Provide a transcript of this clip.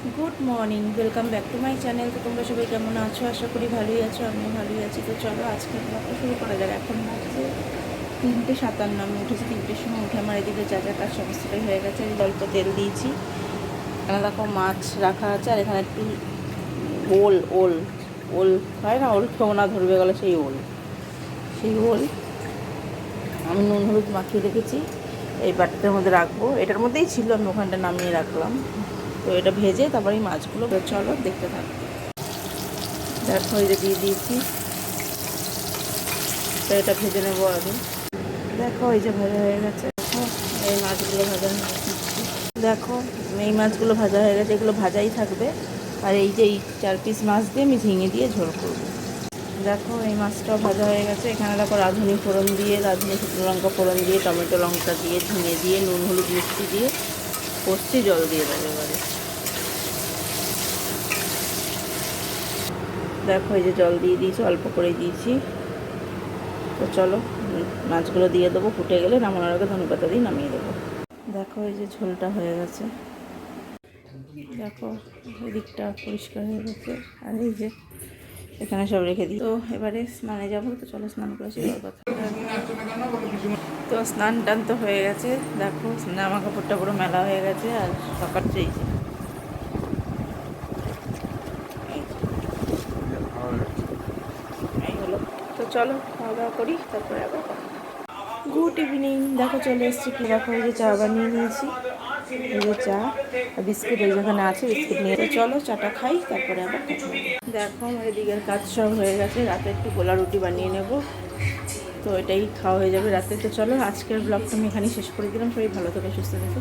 Good morning, welcome back to my channel. তো তোমরা সবাই কেমন আছো? আশা করি ভালোই আছো, আমিও ভালোই আছি। তো চলো আজকে ব্লগটা শুরু করা যাক। এখন হচ্ছে 3:57, আমি উঠেছি 3টের সময়। উঠে আমার এদিকে যা যা কাজ সমস্তটাই হয়ে গেছে। অল্প তেল দিয়েছি, এখানে দেখো মাছ রাখা আছে, আর এখানে একটু ওল ওল ওল হয় না, ওল খেও ধরবে গেলে সেই ওল আমি নুন হলুদ মাখিয়ে রেখেছি। এই বাটিটার মধ্যে রাখবো, এটার মধ্যেই ছিল, আমি ওখানটা নামিয়ে রাখলাম। তো এটা ভেজে তারপরে এই মাছগুলো, চলো দেখতে থাকো। দেখো এই যে দিয়ে দিয়েছি, তো এটা ভেজে নেবো আগে। দেখো এই যে ভাজা হয়ে গেছে। দেখো এই মাছগুলো ভাজা হয়ে গেছে। দেখো এই মাছগুলো ভাজা হয়ে গেছে, এগুলো ভাজাই থাকবে। আর এই যে এই 4 পিস মাছ দিয়ে আমি ঝিঙে দিয়ে ঝোল করবো। দেখো এই মাছটাও ভাজা হয়ে গেছে। এখানে দেখো রাঁধুনি ফোড়ন দিয়ে, রাঁধুনি শুকনো লঙ্কা ফোড়ন দিয়ে, টমেটো লঙ্কা দিয়ে, ঝিঙে দিয়ে, নুন হলুদ মিষ্টি দিয়ে কষছি, জল দিয়ে দেবো এবারে। দেখো এই যে জল দিয়ে দিয়েছি, অল্প করে দিয়েছি। তো চলো মাছগুলো দিয়ে দেবো, ফুটে গেলে নামানোর আগে ধনেপাতা দিয়ে নামিয়ে দেবো। দেখো এই যে ঝোলটা হয়ে গেছে। দেখো এদিকটা পরিষ্কার হয়ে গেছে, আর এই যে এখানে সব রেখে দিই। তো এবারে স্নানে যাবো, তো চলো স্নান করে আসি, কথা। তো স্নান টান তো হয়ে গেছে। দেখো জামা কাপড়টা পুরো মেলা হয়ে গেছে, আর সকাল চেয়েছে এই হলো। তো চলো খাওয়া দাওয়া করি, তারপরে আবার গুড ইভিনিং। দেখো চলে এসেছি, কি দেখো এই যে চা বানিয়ে নিয়েছি, এই যে চা আর বিস্কিট এই যেখানে আছে, বিস্কিট নিয়ে। তো চলো চাটা খাই, তারপরে আবার কথা বলবো। দেখো আমার এদিকের কাজ সব হয়ে গেছে, রাতে একটু গোলা রুটি বানিয়ে নেব, তো এটাই খাওয়া হয়ে যাবে রাতে। তো চলো আজকের ব্লগটা আমি এখানেই শেষ করে দিলাম। সবাই ভালো থেকো, সুস্থ থেকো।